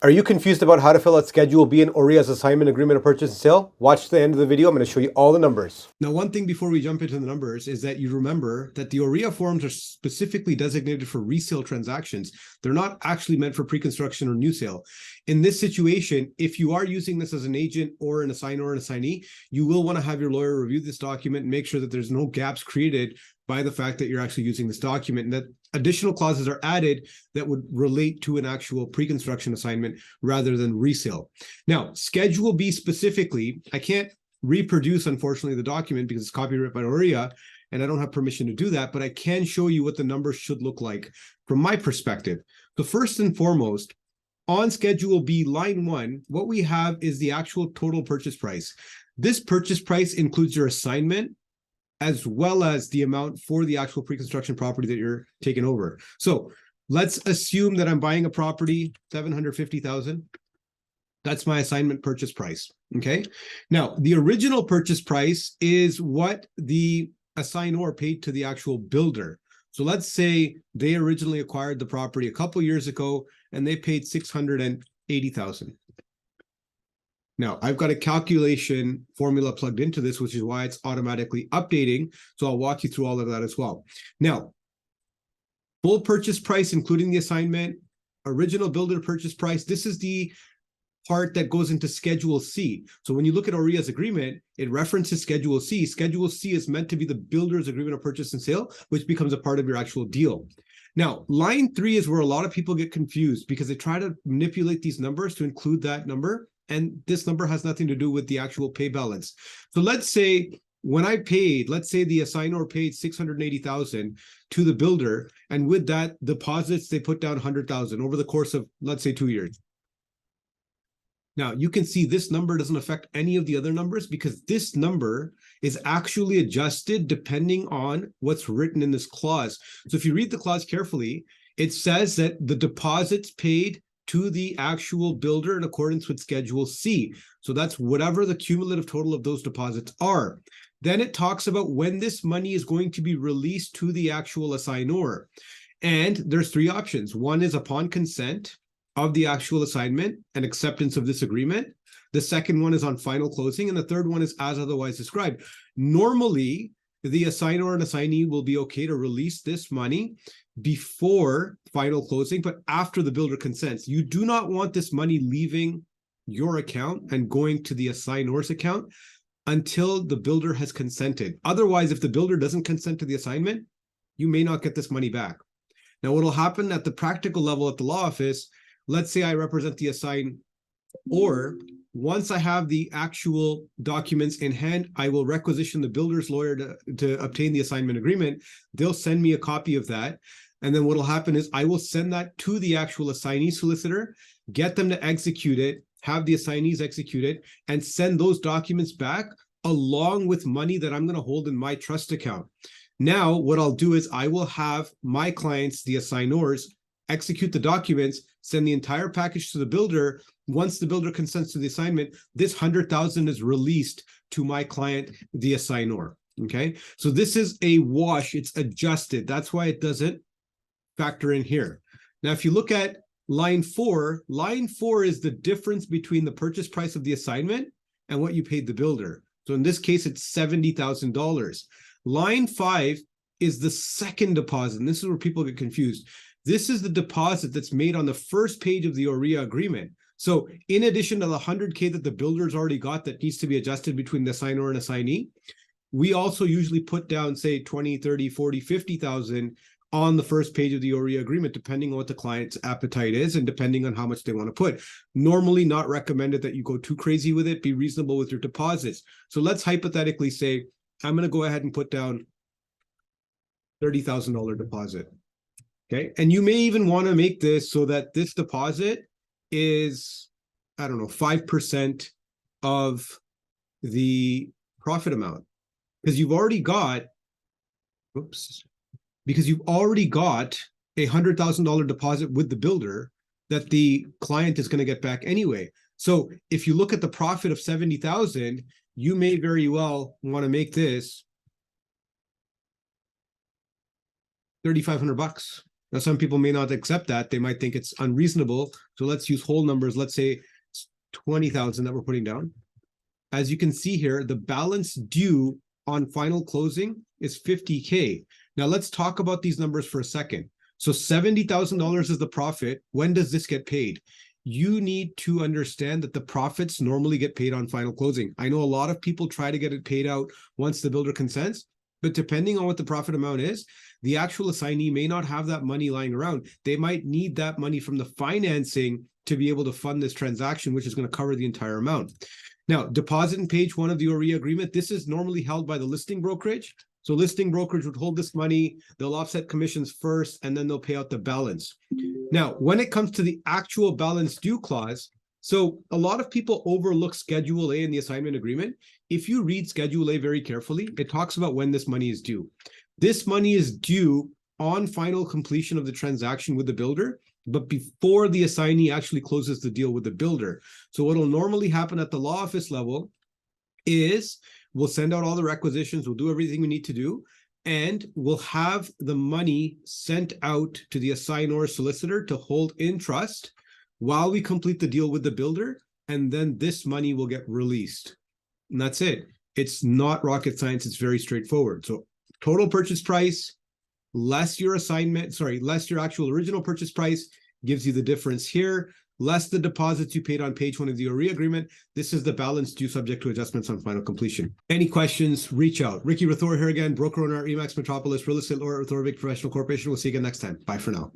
Are you confused about how to fill out Schedule B in OREA's assignment agreement of purchase and sale? Watch the end of the video. I'm going to show you all the numbers. Now, one thing before we jump into the numbers is that you remember that the OREA forms are specifically designated for resale transactions. They're not actually meant for pre-construction or new sale. In this situation, if you are using this as an agent or an assignor or an assignee, you will want to have your lawyer review this document and make sure that there's no gaps created by the fact that you're actually using this document, and that additional clauses are added that would relate to an actual pre-construction assignment rather than resale. Now, Schedule B specifically, I can't reproduce, unfortunately, the document because it's copyrighted by OREA, and I don't have permission to do that, but I can show you what the numbers should look like from my perspective. So first and foremost, on Schedule B, line 1, what we have is the actual total purchase price. This purchase price includes your assignment as well as the amount for the actual pre-construction property that you're taking over. So let's assume that I'm buying a property, $750,000. That's my assignment purchase price, okay? Now, the original purchase price is what the assignor paid to the actual builder. So let's say they originally acquired the property a couple years ago and they paid $680,000. Now, I've got a calculation formula plugged into this, which is why it's automatically updating. So I'll walk you through all of that as well. Now, full purchase price, including the assignment, original builder purchase price, this is the part that goes into Schedule C. So when you look at OREA's agreement, it references Schedule C. Schedule C is meant to be the builder's agreement of purchase and sale, which becomes a part of your actual deal. Now, line 3 is where a lot of people get confused because they try to manipulate these numbers to include that number. And this number has nothing to do with the actual pay balance. So let's say when I paid, let's say the assignor paid $680,000 to the builder, and with that deposits, they put down $100,000 over the course of, let's say, 2 years. Now, you can see this number doesn't affect any of the other numbers because this number is actually adjusted depending on what's written in this clause. So if you read the clause carefully, it says that the deposits paid to the actual builder in accordance with Schedule C. So that's whatever the cumulative total of those deposits are. Then it talks about when this money is going to be released to the actual assignor. And there's 3 options. One is upon consent of the actual assignment and acceptance of this agreement. The second one is on final closing. And the third one is as otherwise described. Normally, the assignor and assignee will be okay to release this money before final closing, but after the builder consents. You do not want this money leaving your account and going to the assignor's account until the builder has consented. Otherwise, if the builder doesn't consent to the assignment, you may not get this money back. Now, what will happen at the practical level at the law office, let's say I represent the assignor, or once I have the actual documents in hand, I will requisition the builder's lawyer to obtain the assignment agreement. They'll send me a copy of that. And then what will happen is I will send that to the actual assignee solicitor, get them to execute it, have the assignees execute it, and send those documents back along with money that I'm going to hold in my trust account. Now, what I'll do is I will have my clients, the assignors, execute the documents, send the entire package to the builder. Once the builder consents to the assignment, this $100,000 is released to my client, the assignor. Okay, so this is a wash. It's adjusted. That's why it doesn't factor in here. Now, if you look at line 4 is the difference between the purchase price of the assignment and what you paid the builder. So in this case, it's $70,000. Line 5 is the second deposit, and this is where people get confused. This is the deposit that's made on the first page of the OREA agreement. So in addition to the $100K that the builder's already got that needs to be adjusted between the assignor and assignee, we also usually put down, say, 20, 30, 40, 50,000 on the first page of the OREA agreement, depending on what the client's appetite is and depending on how much they want to put. Normally not recommended that you go too crazy with it. Be reasonable with your deposits. So let's hypothetically say, I'm going to go ahead and put down $30,000 deposit. Okay. And you may even want to make this so that this deposit is, I don't know, 5% of the profit amount. Because you've already got, because you've already got a $100,000 deposit with the builder that the client is going to get back anyway. So if you look at the profit of 70,000, you may very well want to make this $3,500. Now, some people may not accept that. They might think it's unreasonable. So let's use whole numbers. Let's say it's 20,000 that we're putting down. As you can see here, the balance due on final closing is 50K. Now let's talk about these numbers for a second. So $70,000 is the profit. When does this get paid? You need to understand that the profits normally get paid on final closing. I know a lot of people try to get it paid out once the builder consents, but depending on what the profit amount is, the actual assignee may not have that money lying around. They might need that money from the financing to be able to fund this transaction, which is going to cover the entire amount. Now, deposit in page 1 of the OREA agreement, this is normally held by the listing brokerage. So listing brokerage would hold this money, they'll offset commissions first, and then they'll pay out the balance. Now, when it comes to the actual balance due clause, so a lot of people overlook Schedule A in the assignment agreement. If you read Schedule A very carefully, it talks about when this money is due. This money is due on final completion of the transaction with the builder, but before the assignee actually closes the deal with the builder. So what will normally happen at the law office level is we'll send out all the requisitions, we'll do everything we need to do, and we'll have the money sent out to the assignor solicitor to hold in trust while we complete the deal with the builder, and then this money will get released. And that's it. It's not rocket science, it's very straightforward. So total purchase price, less your less your actual original purchase price gives you the difference here, less the deposits you paid on page 1 of the OREA agreement. This is the balance due subject to adjustments on final completion. Any questions, reach out. Ricky Rathore here again, broker owner at Remax Metropolis, real estate lawyer at Rathore Baig Professional Corporation. We'll see you again next time. Bye for now.